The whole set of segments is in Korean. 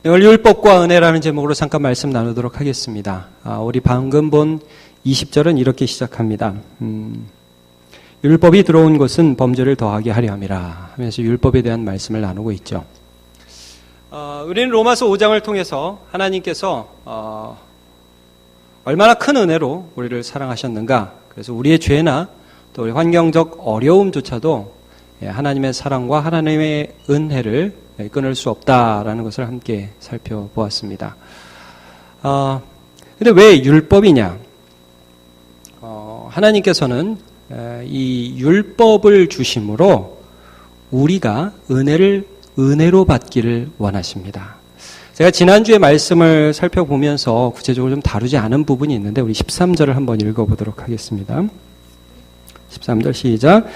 오늘 율법과 은혜라는 제목으로 잠깐 말씀 나누도록 하겠습니다. 우리 방금 본 20절은 이렇게 시작합니다. 율법이 들어온 것은 범죄를 더하게 하려 함이라 하면서 율법에 대한 말씀을 나누고 있죠. 우리는 로마서 5장을 통해서 하나님께서 얼마나 큰 은혜로 우리를 사랑하셨는가, 그래서 우리의 죄나 또 우리 환경적 어려움조차도 하나님의 사랑과 하나님의 은혜를 끊을 수 없다라는 것을 함께 살펴보았습니다. 근데 왜 율법이냐? 하나님께서는 이 율법을 주심으로 우리가 은혜로 받기를 원하십니다. 제가 지난주에 말씀을 살펴보면서 구체적으로 좀 다루지 않은 부분이 있는데 우리 13절을 한번 읽어보도록 하겠습니다. 13절 시작.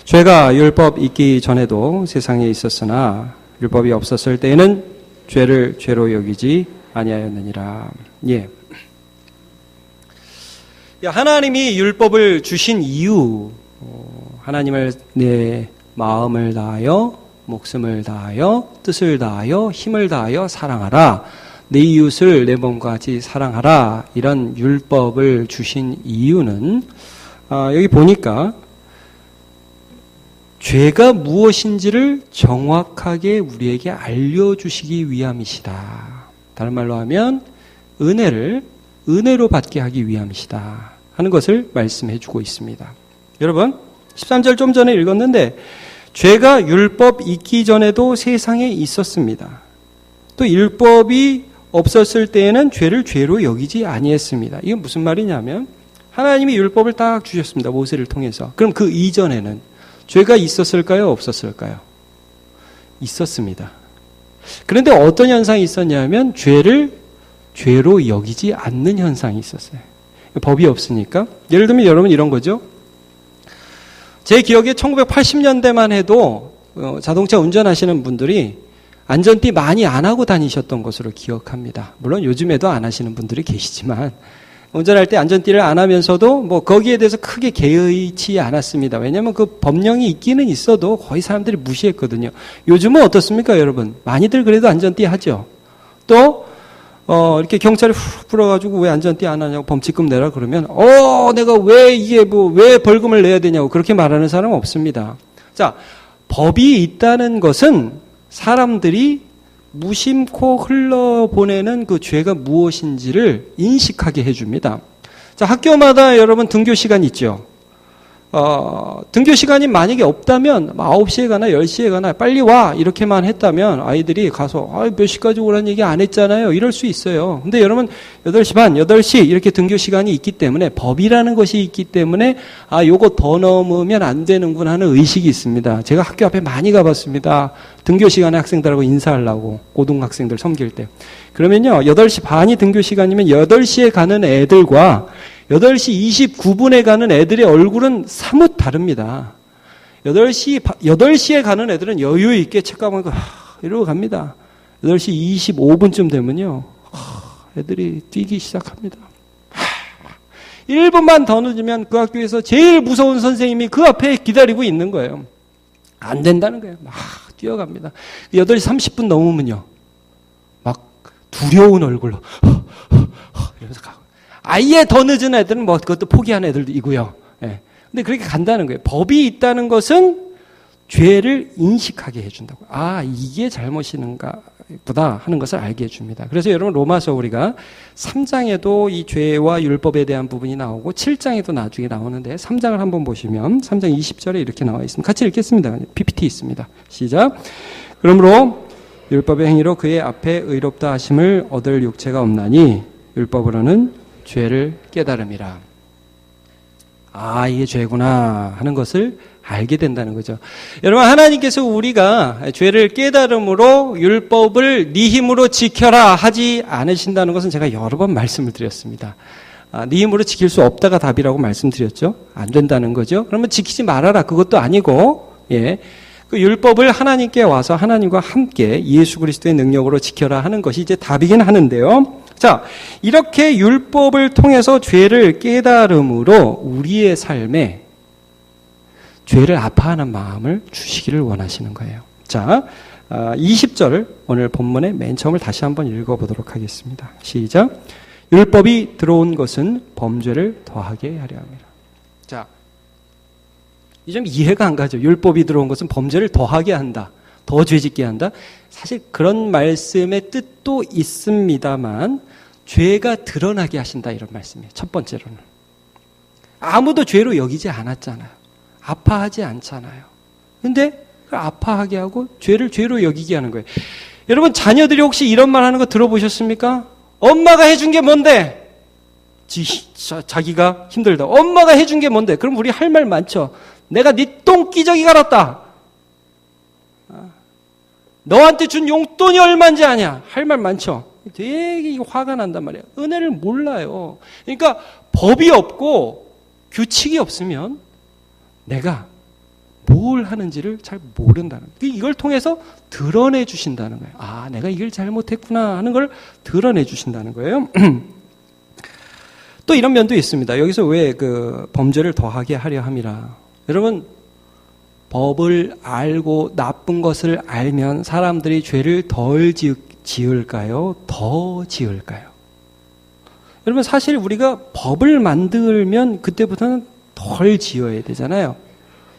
죄가 율법 있기 전에도 세상에 있었으나 율법이 없었을 때에는 죄를 죄로 여기지 아니하였느니라. 예. 하나님이 율법을 주신 이유, 하나님을 내 마음을 다하여 목숨을 다하여 뜻을 다하여 힘을 다하여 사랑하라, 내 이웃을 내 몸과 같이 사랑하라, 이런 율법을 주신 이유는 여기 보니까 죄가 무엇인지를 정확하게 우리에게 알려주시기 위함이시다. 다른 말로 하면 은혜로 받게 하기 위함이시다 하는 것을 말씀해 주고 있습니다. 여러분 13절 좀 전에 읽었는데 죄가 율법 있기 전에도 세상에 있었습니다. 또 율법이 없었을 때에는 죄를 죄로 여기지 아니했습니다. 이게 무슨 말이냐면 하나님이 율법을 딱 주셨습니다. 모세를 통해서. 그럼 그 이전에는 죄가 있었을까요? 없었을까요? 있었습니다. 그런데 어떤 현상이 있었냐면 죄를 죄로 여기지 않는 현상이 있었어요. 법이 없으니까. 예를 들면 여러분 이런 거죠. 제 기억에 1980년대만 해도 자동차 운전하시는 분들이 안전띠 많이 안 하고 다니셨던 것으로 기억합니다. 물론 요즘에도 안 하시는 분들이 계시지만 운전할 때 안전띠를 안 하면서도 뭐 거기에 대해서 크게 개의치 않았습니다. 왜냐하면 그 법령이 있기는 있어도 거의 사람들이 무시했거든요. 요즘은 어떻습니까, 여러분? 많이들 그래도 안전띠 하죠. 또 이렇게 경찰이 훅 불어가지고 왜 안전띠 안 하냐고 범칙금 내라 그러면 내가 왜 벌금을 내야 되냐고 그렇게 말하는 사람은 없습니다. 자, 법이 있다는 것은 사람들이 무심코 흘러보내는 그 죄가 무엇인지를 인식하게 해줍니다. 자, 학교마다 여러분 등교 시간 있죠. 등교 시간이 만약에 없다면 9시에 가나 10시에 가나 빨리 와 이렇게만 했다면 아이들이 가서 몇 시까지 오라는 얘기 안 했잖아요. 이럴 수 있어요. 근데 여러분 8시 반, 8시 이렇게 등교 시간이 있기 때문에 법이라는 것이 있기 때문에 요거 더 넘으면 안 되는구나 하는 의식이 있습니다. 제가 학교 앞에 많이 가봤습니다. 등교 시간에 학생들하고 인사하려고 고등학생들 섬길 때. 그러면요 8시 반이 등교 시간이면 8시에 가는 애들과 8시 29분에 가는 애들의 얼굴은 사뭇 다릅니다. 8시에 가는 애들은 여유 있게 책가방을 이러고 갑니다. 8시 25분쯤 되면요. 애들이 뛰기 시작합니다. 1분만 더 늦으면 그 학교에서 제일 무서운 선생님이 그 앞에 기다리고 있는 거예요. 안 된다는 거예요. 막 뛰어갑니다. 8시 30분 넘으면요. 막 두려운 얼굴로 이러면서 가고. 아예 더 늦은 애들은 뭐 그것도 포기한 애들도 있고요. 예. 근데 그렇게 간다는 거예요. 법이 있다는 것은 죄를 인식하게 해준다고. 이게 잘못이는가 보다 하는 것을 알게 해줍니다. 그래서 여러분 로마서 우리가 3장에도 이 죄와 율법에 대한 부분이 나오고 7장에도 나중에 나오는데 3장을 한번 보시면 3장 20절에 이렇게 나와 있습니다. 같이 읽겠습니다. PPT 있습니다. 시작. 그러므로 율법의 행위로 그의 앞에 의롭다 하심을 얻을 육체가 없나니 율법으로는 죄를 깨달음이라. 이게 죄구나 하는 것을 알게 된다는 거죠. 여러분 하나님께서 우리가 죄를 깨달음으로 율법을 네 힘으로 지켜라 하지 않으신다는 것은 제가 여러 번 말씀을 드렸습니다. 네 힘으로 지킬 수 없다가 답이라고 말씀드렸죠. 안 된다는 거죠. 그러면 지키지 말아라 그것도 아니고 그 율법을 하나님께 와서 하나님과 함께 예수 그리스도의 능력으로 지켜라 하는 것이 이제 답이긴 하는데요. 자, 이렇게 율법을 통해서 죄를 깨달음으로 우리의 삶에 죄를 아파하는 마음을 주시기를 원하시는 거예요. 자, 20절 오늘 본문의 맨 처음을 다시 한번 읽어보도록 하겠습니다. 시작. 율법이 들어온 것은 범죄를 더하게 하려 함이라. 자, 이 점 이해가 안 가죠. 율법이 들어온 것은 범죄를 더하게 한다. 더 죄짓게 한다. 사실 그런 말씀의 뜻도 있습니다만 죄가 드러나게 하신다 이런 말씀이에요. 첫 번째로는. 아무도 죄로 여기지 않았잖아요. 아파하지 않잖아요. 근데 아파하게 하고 죄를 죄로 여기게 하는 거예요. 여러분 자녀들이 혹시 이런 말 하는 거 들어보셨습니까? 엄마가 해준 게 뭔데? 자기가 힘들다. 엄마가 해준 게 뭔데? 그럼 우리 할 말 많죠. 내가 네 똥기저귀 갈았다. 너한테 준 용돈이 얼마인지 아냐? 할 말 많죠. 되게 화가 난단 말이에요. 은혜를 몰라요. 그러니까 법이 없고 규칙이 없으면 내가 뭘 하는지를 잘 모른다는 거예요. 이걸 통해서 드러내 주신다는 거예요. 아, 내가 이걸 잘못했구나 하는 걸 드러내 주신다는 거예요. 또 이런 면도 있습니다. 여기서 왜 그 범죄를 더하게 하려 함이라. 여러분, 법을 알고 나쁜 것을 알면 사람들이 죄를 덜 지을까요? 더 지을까요? 여러분, 사실 우리가 법을 만들면 그때부터는 덜 지어야 되잖아요.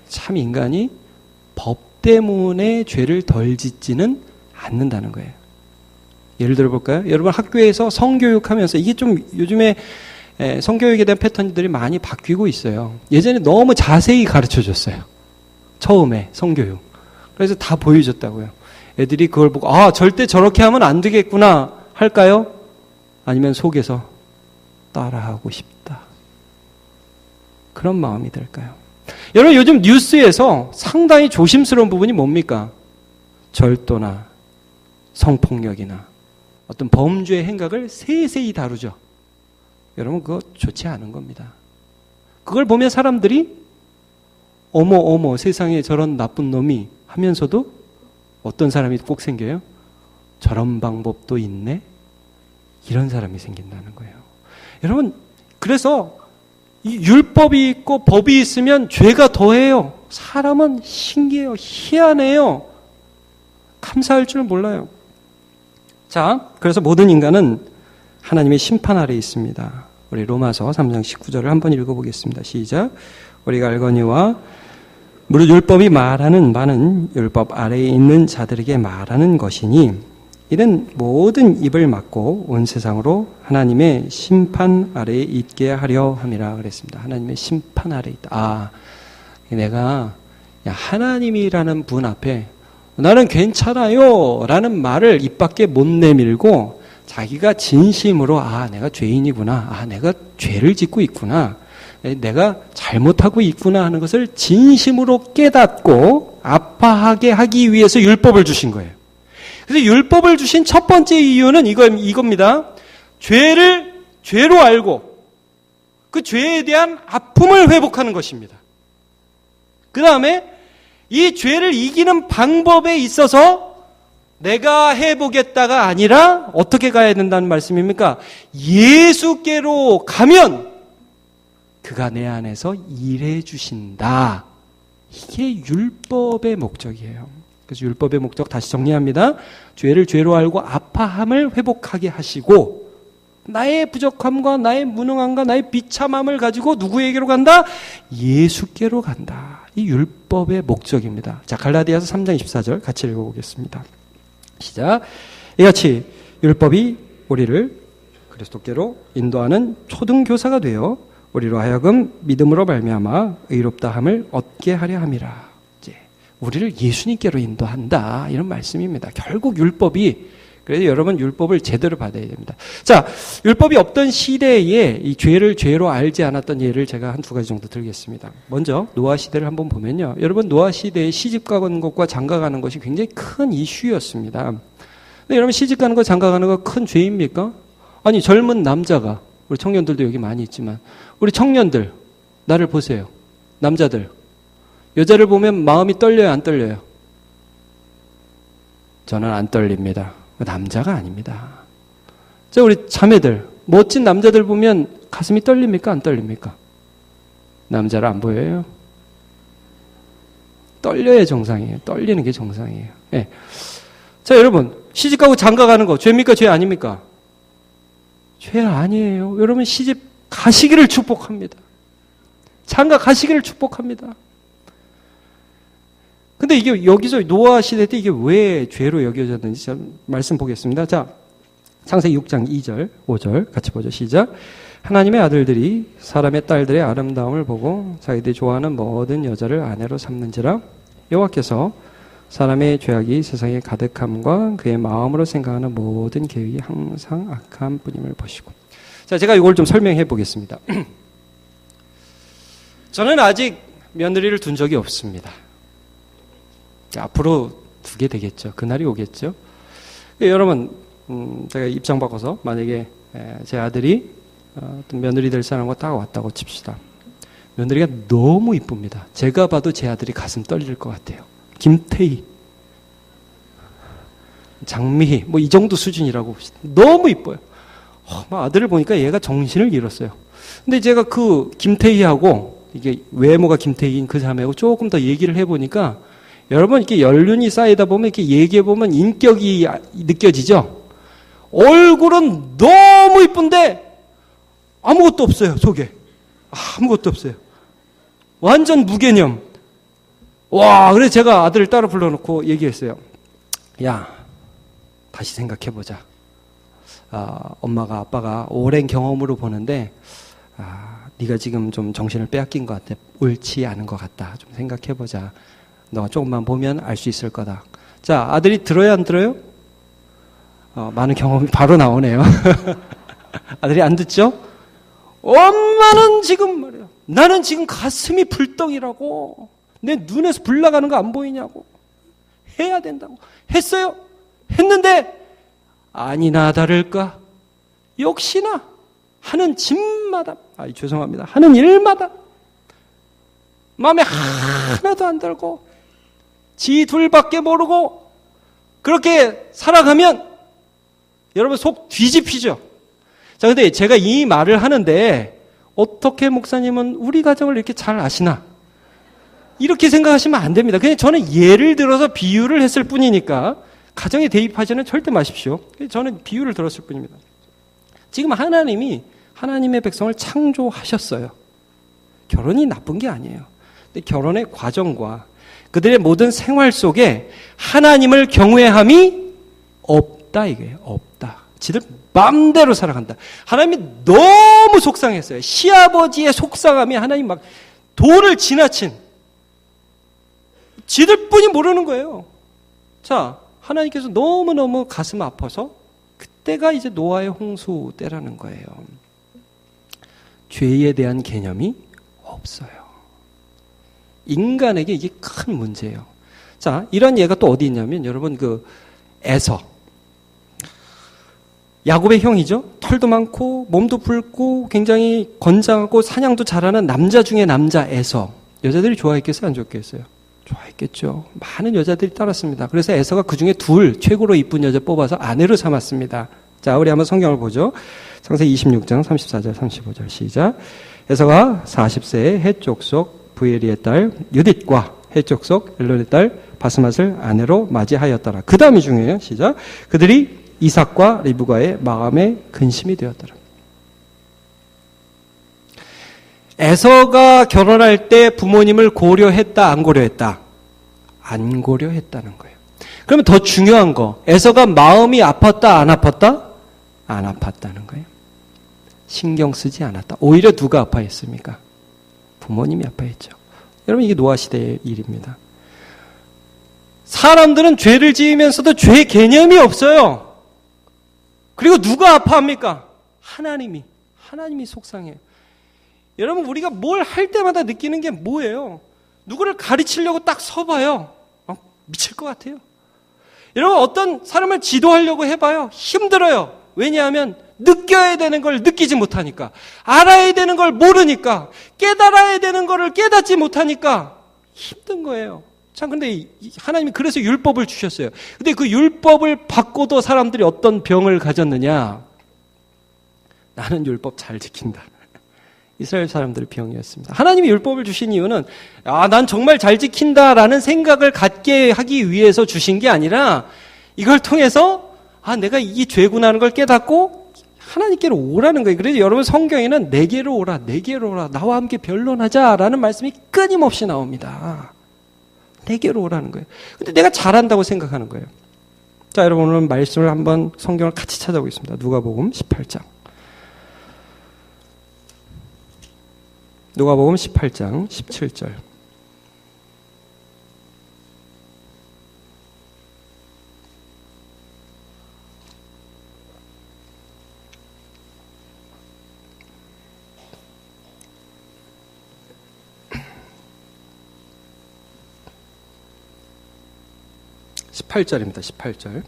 참 인간이 법 때문에 죄를 덜 짓지는 않는다는 거예요. 예를 들어 볼까요? 여러분 학교에서 성교육하면서 이게 좀 요즘에 성교육에 대한 패턴들이 많이 바뀌고 있어요. 예전에 너무 자세히 가르쳐 줬어요. 처음에 성교육. 그래서 다 보여줬다고요. 애들이 그걸 보고 아 절대 저렇게 하면 안 되겠구나 할까요? 아니면 속에서 따라하고 싶다. 그런 마음이 들까요? 여러분 요즘 뉴스에서 상당히 조심스러운 부분이 뭡니까? 절도나 성폭력이나 어떤 범죄 행각을 세세히 다루죠. 여러분 그거 좋지 않은 겁니다. 그걸 보면 사람들이 어머 세상에 저런 나쁜 놈이 하면서도 어떤 사람이 꼭 생겨요? 저런 방법도 있네? 이런 사람이 생긴다는 거예요. 여러분 그래서 이 율법이 있고 법이 있으면 죄가 더해요. 사람은 신기해요. 희한해요. 감사할 줄 몰라요. 자, 그래서 모든 인간은 하나님의 심판 아래에 있습니다. 우리 로마서 3장 19절을 한번 읽어보겠습니다. 시작. 우리가 알거니와 무릇 율법이 말하는 바는 율법 아래에 있는 자들에게 말하는 것이니 이는 모든 입을 막고 온 세상으로 하나님의 심판 아래에 있게 하려 함이라 그랬습니다. 하나님의 심판 아래에 있다. 아, 내가 하나님이라는 분 앞에 나는 괜찮아요 라는 말을 입 밖에 못 내밀고 자기가 진심으로 아 내가 죄인이구나, 아 내가 죄를 짓고 있구나, 내가 잘못하고 있구나 하는 것을 진심으로 깨닫고 아파하게 하기 위해서 율법을 주신 거예요. 그래서 율법을 주신 첫 번째 이유는 이겁니다. 죄를 죄로 알고 그 죄에 대한 아픔을 회복하는 것입니다. 그 다음에 이 죄를 이기는 방법에 있어서 내가 해보겠다가 아니라 어떻게 가야 된다는 말씀입니까? 예수께로 가면 그가 내 안에서 일해 주신다. 이게 율법의 목적이에요. 그래서 율법의 목적 다시 정리합니다. 죄를 죄로 알고 아파함을 회복하게 하시고 나의 부족함과 나의 무능함과 나의 비참함을 가지고 누구에게로 간다? 예수께로 간다. 이 율법의 목적입니다. 자, 갈라디아서 3장 24절 같이 읽어보겠습니다. 시작. 이같이 율법이 우리를 그리스도께로 인도하는 초등교사가 되어 우리로 하여금 믿음으로 말미암아 의롭다함을 얻게 하려 함이라. 이제 우리를 예수님께로 인도한다 이런 말씀입니다. 결국 율법이 그래서 여러분 율법을 제대로 받아야 됩니다. 자, 율법이 없던 시대에 이 죄를 죄로 알지 않았던 예를 제가 한 두 가지 정도 들겠습니다. 먼저 노아 시대를 한번 보면요. 여러분 노아 시대에 시집 가는 것과 장가 가는 것이 굉장히 큰 이슈였습니다. 근데 여러분 시집 가는 거 장가 가는 거 큰 죄입니까? 아니 젊은 남자가 우리 청년들도 여기 많이 있지만 우리 청년들 나를 보세요. 남자들 여자를 보면 마음이 떨려요 안 떨려요? 저는 안 떨립니다. 남자가 아닙니다. 자, 우리 자매들, 멋진 남자들 보면 가슴이 떨립니까? 안 떨립니까? 남자를 안 보여요? 떨려야 정상이에요. 떨리는 게 정상이에요. 네. 자, 여러분, 시집가고 장가가는 거 죄입니까? 죄 아닙니까? 죄 아니에요. 여러분, 시집 가시기를 축복합니다. 장가 가시기를 축복합니다. 근데 이게 여기서 노아 시대 때 이게 왜 죄로 여겨졌는지 좀 말씀 보겠습니다. 자, 창세기 6장 2절, 5절 같이 보죠. 시작. 하나님의 아들들이 사람의 딸들의 아름다움을 보고 자기들이 좋아하는 모든 여자를 아내로 삼는지라 여호와께서 사람의 죄악이 세상에 가득함과 그의 마음으로 생각하는 모든 계획이 항상 악한 뿐임을 보시고. 자, 제가 이걸 좀 설명해 보겠습니다. 저는 아직 며느리를 둔 적이 없습니다. 앞으로 두게 되겠죠. 그날이 오겠죠. 여러분, 제가 입장 바꿔서 만약에 제 아들이 어떤 며느리 될 사람과 딱 왔다고 칩시다. 며느리가 너무 이쁩니다. 제가 봐도 제 아들이 가슴 떨릴 것 같아요. 김태희, 장미희, 뭐 이 정도 수준이라고 봅시다. 너무 이뻐요. 아들을 보니까 얘가 정신을 잃었어요. 근데 제가 그 김태희하고 이게 외모가 김태희인 그 사람하고 조금 더 얘기를 해보니까 여러분 이렇게 연륜이 쌓이다 보면 이렇게 얘기해보면 인격이 느껴지죠? 얼굴은 너무 이쁜데 아무것도 없어요, 속에. 아무것도 없어요. 완전 무개념. 와, 그래서 제가 아들을 따로 불러놓고 얘기했어요. 야, 다시 생각해보자. 엄마가 아빠가 오랜 경험으로 보는데 네가 지금 좀 정신을 빼앗긴 것 같아. 옳지 않은 것 같다. 좀 생각해보자. 너가 조금만 보면 알 수 있을 거다. 자, 아들이 들어요, 안 들어요? 많은 경험이 바로 나오네요. 아들이 안 듣죠? 엄마는 지금 말이야. 나는 지금 가슴이 불덩이라고. 내 눈에서 불 나가는 거 안 보이냐고. 해야 된다고. 했어요. 했는데 아니나 다를까. 역시나 하는 짓마다, 죄송합니다. 하는 일마다 마음에 하나도 안 들고 지 둘밖에 모르고 그렇게 살아가면 여러분 속 뒤집히죠. 자, 근데 제가 이 말을 하는데 어떻게 목사님은 우리 가정을 이렇게 잘 아시나? 이렇게 생각하시면 안 됩니다. 그냥 저는 예를 들어서 비유를 했을 뿐이니까 가정에 대입하지는 절대 마십시오. 저는 비유를 들었을 뿐입니다. 지금 하나님이 하나님의 백성을 창조하셨어요. 결혼이 나쁜 게 아니에요. 근데 결혼의 과정과 그들의 모든 생활 속에 하나님을 경외함이 없다 이거예요. 없다. 지들 마음대로 살아간다. 하나님이 너무 속상했어요. 시아버지의 속상함이 하나님 막 도를 지나친 지들뿐이 모르는 거예요. 자, 하나님께서 너무너무 가슴 아파서 그때가 이제 노아의 홍수 때라는 거예요. 죄에 대한 개념이 없어요. 인간에게 이게 큰 문제예요. 자, 이런 예가 또 어디 있냐면 여러분 그 에서 야곱의 형이죠. 털도 많고 몸도 붉고 굉장히 건장하고 사냥도 잘하는 남자 중에 남자 에서. 여자들이 좋아했겠어요? 안 좋아했겠어요? 좋아했겠죠. 많은 여자들이 따랐습니다. 그래서 에서가 그중에 둘 최고로 이쁜 여자 뽑아서 아내로 삼았습니다. 자, 우리 한번 성경을 보죠. 창세기 26장 34절 35절 시작. 에서가 40세에 헷 족 부엘리의 딸 유딧과 헷 족 엘론의 딸 바스맛을 아내로 맞이하였더라. 그 다음이 중요해요. 시작. 그들이 이삭과 리브가의 마음에 근심이 되었더라. 에서가 결혼할 때 부모님을 고려했다, 안 고려했다? 안 고려했다는 거예요. 그러면 더 중요한 거, 에서가 마음이 아팠다, 안 아팠다? 안 아팠다는 거예요. 신경 쓰지 않았다. 오히려 누가 아파했습니까? 부모님이 아파했죠. 여러분, 이게 노아 시대의 일입니다. 사람들은 죄를 지으면서도 죄 개념이 없어요. 그리고 누가 아파합니까? 하나님이 속상해요. 여러분, 우리가 뭘 할 때마다 느끼는 게 뭐예요? 누구를 가르치려고 딱 서봐요. 미칠 것 같아요. 여러분, 어떤 사람을 지도하려고 해봐요. 힘들어요. 왜냐하면 느껴야 되는 걸 느끼지 못하니까, 알아야 되는 걸 모르니까, 깨달아야 되는 걸 깨닫지 못하니까 힘든 거예요. 참, 근데 하나님이 그래서 율법을 주셨어요. 근데 그 율법을 받고도 사람들이 어떤 병을 가졌느냐? 나는 율법 잘 지킨다. 이스라엘 사람들의 병이었습니다. 하나님이 율법을 주신 이유는 난 정말 잘 지킨다라는 생각을 갖게 하기 위해서 주신 게 아니라 이걸 통해서 내가 이게 죄구나 하는 걸 깨닫고 하나님께로 오라는 거예요. 그래서 여러분 성경에는 내게로 오라, 내게로 오라, 나와 함께 변론하자라는 말씀이 끊임없이 나옵니다. 내게로 오라는 거예요. 근데 내가 잘한다고 생각하는 거예요. 자, 여러분 오늘 말씀을 한번 성경을 같이 찾아보겠습니다. 누가복음 18장. 누가복음 18장 17절. (18절입니다) 18절.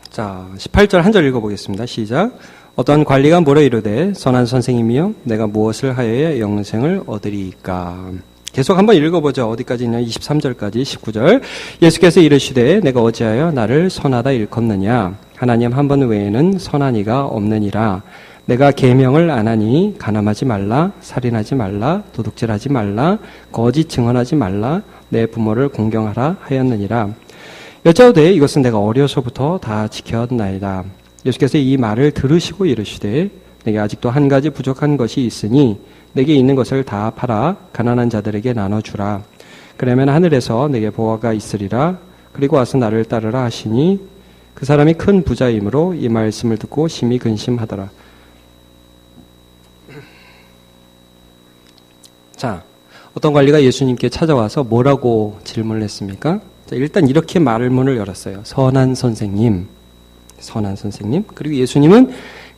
자, 18절 한 절 읽어보겠습니다. 시작. 어떤 관리가 물어 이르되 선한 선생님이여 내가 무엇을 하여야 영생을 얻으리이까. 계속 한번 읽어보죠. 어디까지 있냐? 23절까지 19절. 예수께서 이르시되 내가 어찌하여 나를 선하다 일컫느냐. 하나님 한 분 외에는 선한 이가 없느니라. 내가 계명을 안 하니 간음하지 말라, 살인하지 말라, 도둑질하지 말라, 거짓 증언하지 말라, 내 부모를 공경하라 하였느니라. 여짜오되 이것은 내가 어려서부터 다 지켰나이다. 예수께서 이 말을 들으시고 이르시되 내게 아직도 한 가지 부족한 것이 있으니 내게 있는 것을 다 팔아 가난한 자들에게 나눠주라. 그러면 하늘에서 내게 보화가 있으리라. 그리고 와서 나를 따르라 하시니 그 사람이 큰 부자이므로 이 말씀을 듣고 심히 근심하더라. 자, 어떤 관리가 예수님께 찾아와서 뭐라고 질문을 했습니까? 자, 일단 이렇게 말문을 열었어요. 선한 선생님, 선한 선생님. 그리고 예수님은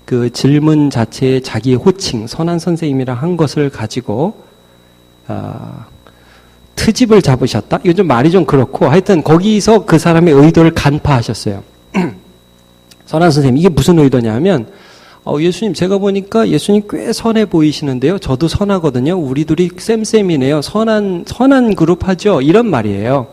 그 질문 자체에 자기의 호칭, 선한 선생님이라 한 것을 가지고 트집을 잡으셨다? 이건 좀 말이 좀 그렇고 하여튼 거기서 그 사람의 의도를 간파하셨어요. 선한 선생님, 이게 무슨 의도냐 하면 예수님, 제가 보니까 예수님 꽤 선해 보이시는데요. 저도 선하거든요. 우리 둘이 쌤쌤이네요. 선한 그룹 하죠. 이런 말이에요.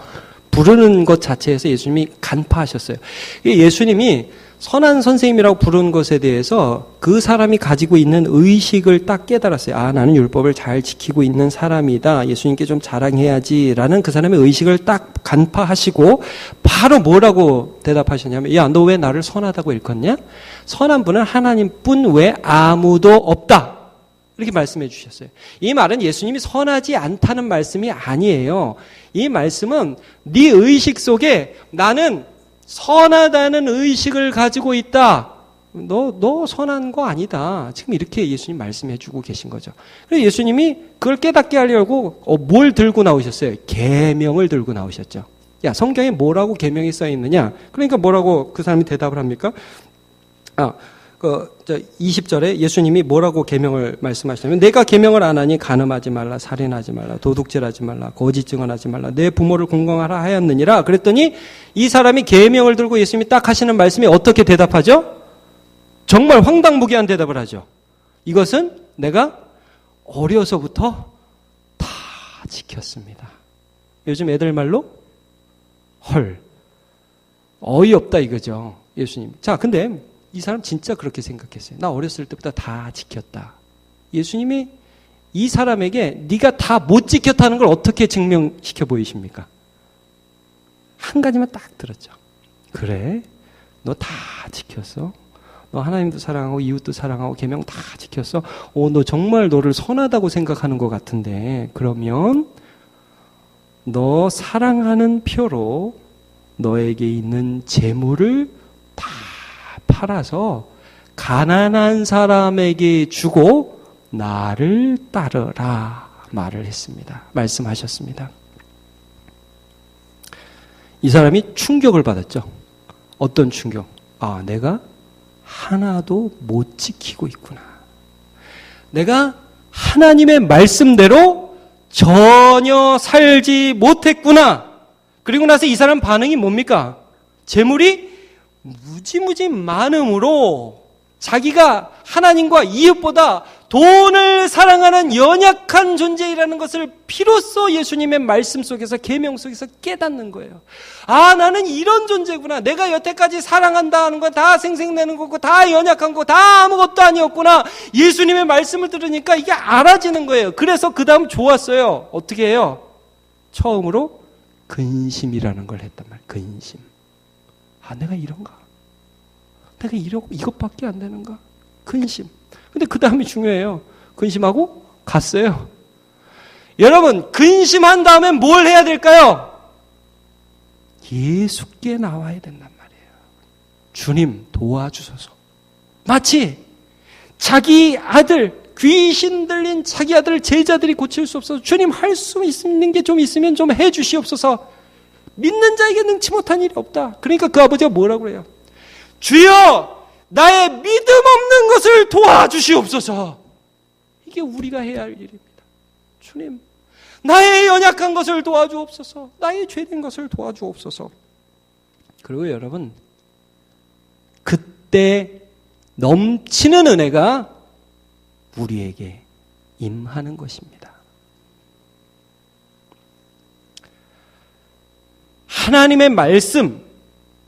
부르는 것 자체에서 예수님이 간파하셨어요. 예수님이 선한 선생님이라고 부르는 것에 대해서 그 사람이 가지고 있는 의식을 딱 깨달았어요. 나는 율법을 잘 지키고 있는 사람이다. 예수님께 좀 자랑해야지라는 그 사람의 의식을 딱 간파하시고 바로 뭐라고 대답하셨냐면, 야, 너 왜 나를 선하다고 일컫냐? 선한 분은 하나님뿐 외 아무도 없다. 이렇게 말씀해 주셨어요. 이 말은 예수님이 선하지 않다는 말씀이 아니에요. 이 말씀은 네 의식 속에 나는 선하다는 의식을 가지고 있다. 너 선한 거 아니다. 지금 이렇게 예수님 말씀해 주고 계신 거죠. 그래서 예수님이 그걸 깨닫게 하려고 뭘 들고 나오셨어요? 계명을 들고 나오셨죠. 야, 성경에 뭐라고 계명이 써 있느냐? 그러니까 뭐라고 그 사람이 대답을 합니까? 20절에 예수님이 뭐라고 계명을 말씀하시냐면, 내가 계명을 안 하니 간음하지 말라, 살인하지 말라, 도둑질하지 말라, 거짓 증언하지 말라, 내 부모를 공경하라 하였느니라. 그랬더니 이 사람이 계명을 들고 예수님이 딱 하시는 말씀이 어떻게 대답하죠? 정말 황당무계한 대답을 하죠. 이것은 내가 어려서부터 다 지켰습니다. 요즘 애들 말로 헐, 어이없다 이거죠. 예수님. 자, 근데 이 사람 진짜 그렇게 생각했어요. 나 어렸을 때부터 다 지켰다. 예수님이 이 사람에게 네가 다 못 지켰다는 걸 어떻게 증명시켜 보이십니까? 한 가지만 딱 들었죠. 그래? 너 다 지켰어? 너 하나님도 사랑하고 이웃도 사랑하고 계명 다 지켰어? 너 정말 너를 선하다고 생각하는 것 같은데, 그러면 너 사랑하는 표로 너에게 있는 재물을 다 팔아서 가난한 사람에게 주고 나를 따르라 말을 했습니다. 말씀하셨습니다. 이 사람이 충격을 받았죠. 어떤 충격? 내가 하나도 못 지키고 있구나. 내가 하나님의 말씀대로 전혀 살지 못했구나. 그리고 나서 이 사람 반응이 뭡니까? 재물이 무지무지 많음으로 자기가 하나님과 이웃보다 돈을 사랑하는 연약한 존재이라는 것을 비로소 예수님의 말씀 속에서, 계명 속에서 깨닫는 거예요. 나는 이런 존재구나. 내가 여태까지 사랑한다 하는 건 다 생색내는 거고 다 연약한 거 다 아무것도 아니었구나. 예수님의 말씀을 들으니까 이게 알아지는 거예요. 그래서 그 다음 좋았어요. 어떻게 해요? 처음으로 근심이라는 걸 했단 말이에요. 근심. 아, 내가 이런가? 내가 이것밖에 안 되는가? 근심. 근데 그 다음이 중요해요. 근심하고 갔어요. 여러분, 근심한 다음에 뭘 해야 될까요? 예수께 나와야 된단 말이에요. 주님 도와주소서. 마치 자기 아들, 귀신 들린 자기 아들 제자들이 고칠 수 없어서 주님 할 수 있는 게 좀 있으면 좀 해 주시옵소서. 믿는 자에게 능치 못한 일이 없다. 그러니까 그 아버지가 뭐라고 그래요? 주여 나의 믿음 없는 것을 도와주시옵소서. 이게 우리가 해야 할 일입니다. 주님 나의 연약한 것을 도와주옵소서. 나의 죄된 것을 도와주옵소서. 그리고 여러분, 그때 넘치는 은혜가 우리에게 임하는 것입니다. 하나님의 말씀,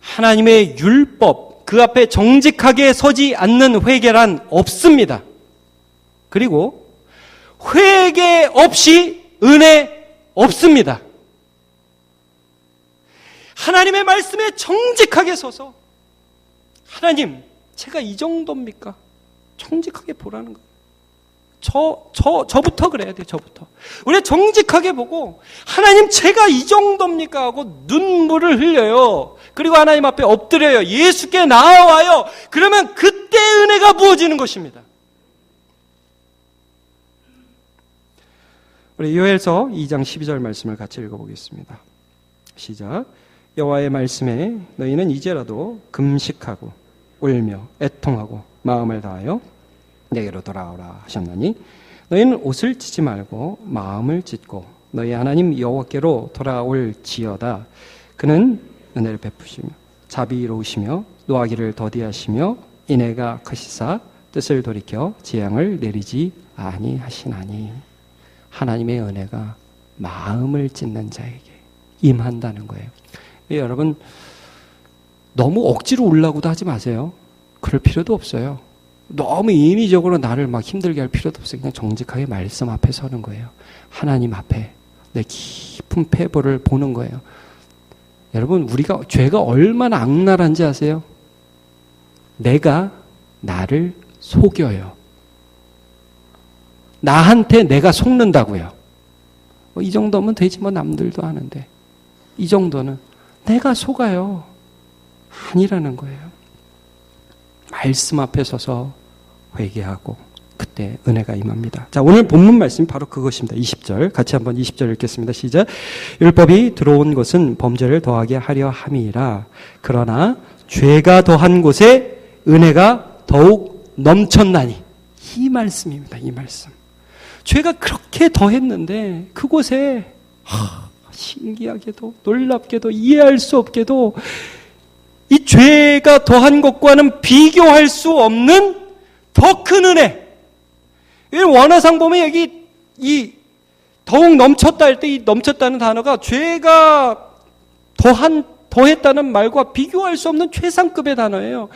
하나님의 율법, 그 앞에 정직하게 서지 않는 회개란 없습니다. 그리고 회개 없이 은혜 없습니다. 하나님의 말씀에 정직하게 서서 하나님, 제가 이 정도입니까? 정직하게 보라는 거예요. 저부터 그래야 돼요, 저부터. 우리 정직하게 보고, 하나님, 제가 이 정도입니까? 하고 눈물을 흘려요. 그리고 하나님 앞에 엎드려요. 예수께 나아와요. 그러면 그때 은혜가 부어지는 것입니다. 우리 요엘서 2장 12절 말씀을 같이 읽어보겠습니다. 시작. 여호와의 말씀에 너희는 이제라도 금식하고 울며 애통하고 마음을 다하여 내게로 돌아오라 하셨나니 너희는 옷을 찢지 말고 마음을 찢고 너희 하나님 여호와께로 돌아올지어다. 그는 은혜를 베푸시며 자비로우시며 노하기를 더디하시며 인애가 크시사 뜻을 돌이켜 재앙을 내리지 아니하시나니. 하나님의 은혜가 마음을 찢는 자에게 임한다는 거예요. 여러분, 너무 억지로 울라고도 하지 마세요. 그럴 필요도 없어요. 너무 인위적으로 나를 막 힘들게 할 필요도 없어요. 그냥 정직하게 말씀 앞에 서는 거예요. 하나님 앞에 내 깊은 패보를 보는 거예요. 여러분, 우리가 죄가 얼마나 악랄한지 아세요? 내가 나를 속여요. 나한테 내가 속는다고요. 이 정도면 되지 뭐, 남들도 하는데. 이 정도는 내가 속아요. 아니라는 거예요. 말씀 앞에 서서 회개하고 그때 은혜가 임합니다. 자, 오늘 본문 말씀이 바로 그것입니다. 20절 같이 한번 20절 읽겠습니다. 시작. 율법이 들어온 것은 범죄를 더하게 하려 함이라. 그러나 죄가 더한 곳에 은혜가 더욱 넘쳤나니. 이 말씀입니다. 이 말씀. 죄가 그렇게 더했는데 그곳에 신기하게도 놀랍게도 이해할 수 없게도 이 죄가 더한 것과는 비교할 수 없는 더 큰 은혜. 원어상 보면 여기 이 더욱 넘쳤다 할 때 이 넘쳤다는 단어가 죄가 더했다는 말과 비교할 수 없는 최상급의 단어예요.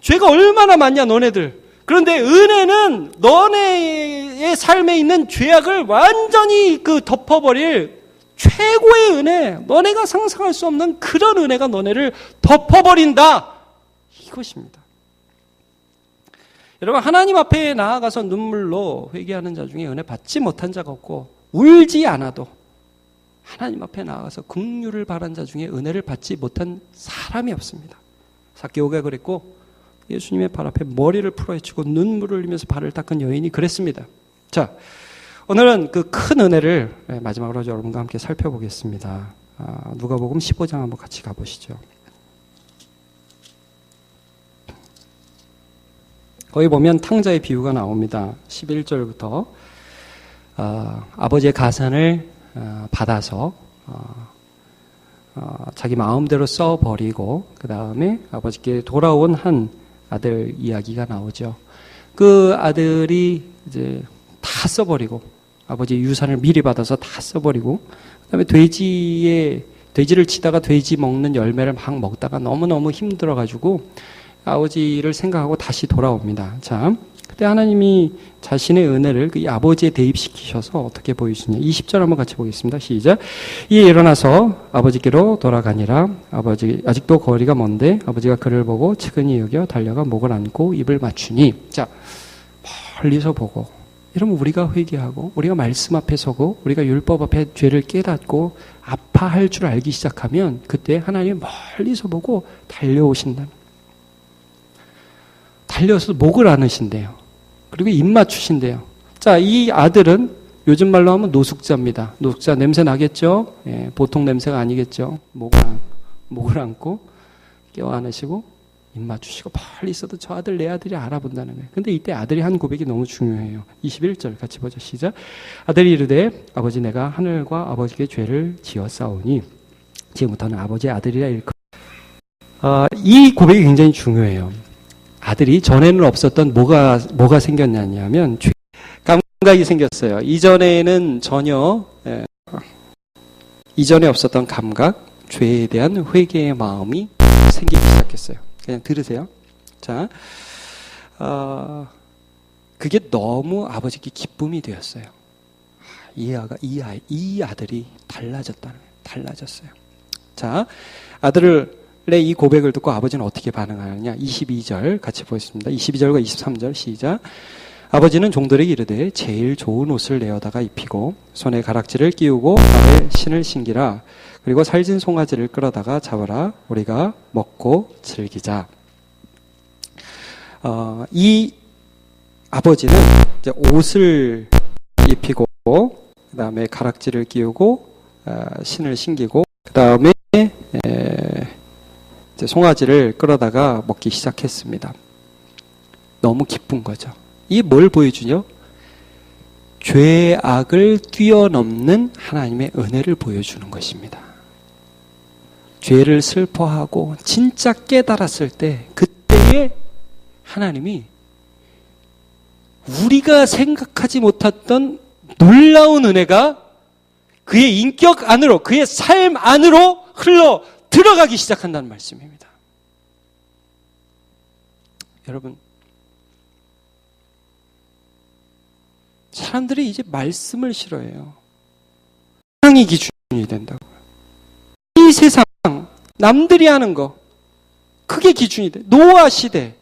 죄가 얼마나 많냐 너네들. 그런데 은혜는 너네의 삶에 있는 죄악을 완전히 덮어버릴 최고의 은혜, 너네가 상상할 수 없는 그런 은혜가 너네를 덮어버린다. 이것입니다. 여러분, 하나님 앞에 나아가서 눈물로 회개하는 자 중에 은혜 받지 못한 자가 없고 울지 않아도 하나님 앞에 나아가서 긍휼을 바란 자 중에 은혜를 받지 못한 사람이 없습니다. 삭개오가 그랬고 예수님의 발 앞에 머리를 풀어헤치고 눈물을 흘리면서 발을 닦은 여인이 그랬습니다. 자, 오늘은 그 큰 은혜를 마지막으로 여러분과 함께 살펴보겠습니다. 누가복음 15장 한번 같이 가보시죠. 거기 보면 탕자의 비유가 나옵니다. 11절부터 아버지의 가산을 받아서 자기 마음대로 써버리고 그 다음에 아버지께 돌아온 한 아들 이야기가 나오죠. 그 아들이 이제 다 써버리고 아버지 유산을 미리 받아서 다 써버리고 그다음에 돼지를 치다가 돼지 먹는 열매를 막 먹다가 너무너무 힘들어가지고 아버지를 생각하고 다시 돌아옵니다. 자, 그때 하나님이 자신의 은혜를 그 아버지에 대입시키셔서 어떻게 보여주시냐. 20절 한번 같이 보겠습니다. 시작. 이에 일어나서 아버지께로 돌아가니라. 아버지 아직도 거리가 먼데 아버지가 그를 보고 측은히 여겨 달려가 목을 안고 입을 맞추니. 자, 멀리서 보고 이러면 우리가 회개하고 우리가 말씀 앞에 서고 우리가 율법 앞에 죄를 깨닫고 아파할 줄 알기 시작하면 그때 하나님이 멀리서 보고 달려오신다는, 달려서 목을 안으신대요. 그리고 입 맞추신대요. 자, 이 아들은 요즘 말로 하면 노숙자입니다. 노숙자 냄새 나겠죠? 예, 보통 냄새가 아니겠죠? 목을 안고 껴 안으시고 입 맞추시고 멀리 있어도 저 아들 내 아들이 알아본다는 거예요. 근데 이때 아들이 한 고백이 너무 중요해요. 21절 같이 보죠. 시작. 아들이 이르되 아버지 내가 하늘과 아버지께 죄를 지었사오니 지금부터는 아버지의 아들이라 일컬. 이 고백이 굉장히 중요해요. 아들이 전에는 없었던 뭐가 생겼냐면 감각이 생겼어요. 이전에는 전혀 이전에 없었던 감각, 죄에 대한 회개의 마음이 생기기 시작했어요. 그냥 들으세요. 자, 그게 너무 아버지께 기쁨이 되었어요. 이 아들이 달라졌다는 거예요. 달라졌어요. 자, 아들의 이 고백을 듣고 아버지는 어떻게 반응하느냐? 22절 같이 보겠습니다. 22절과 23절 시작. 아버지는 종들에게 이르되 제일 좋은 옷을 내어다가 입히고 손에 가락지를 끼우고 발에 신을 신기라. 그리고 살진 송아지를 끌어다가 잡아라. 우리가 먹고 즐기자. 이 아버지는 이제 옷을 입히고 그 다음에 가락지를 끼우고 신을 신기고 그 다음에 이제 송아지를 끌어다가 먹기 시작했습니다. 너무 기쁜 거죠. 이게 뭘 보여주죠? 죄악을 뛰어넘는 하나님의 은혜를 보여주는 것입니다. 죄를 슬퍼하고 진짜 깨달았을 때 그때에 하나님이 우리가 생각하지 못했던 놀라운 은혜가 그의 인격 안으로, 그의 삶 안으로 흘러 들어가기 시작한다는 말씀입니다. 여러분, 사람들이 이제 말씀을 싫어해요. 세상이 기준이 된다고요. 이 세상, 남들이 하는 거, 그게 기준이 돼. 노아 시대,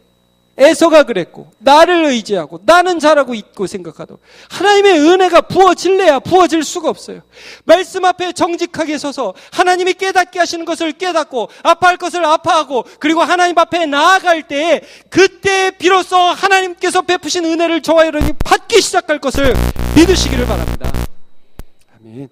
에서가 그랬고, 나를 의지하고, 나는 잘하고 있고 생각하도 하나님의 은혜가 부어질래야 부어질 수가 없어요. 말씀 앞에 정직하게 서서 하나님이 깨닫게 하시는 것을 깨닫고, 아파할 것을 아파하고, 그리고 하나님 앞에 나아갈 때에 그때 비로소 하나님께서 베푸신 은혜를 저와 여러분이 받기 시작할 것을 믿으시기를 바랍니다. 아멘.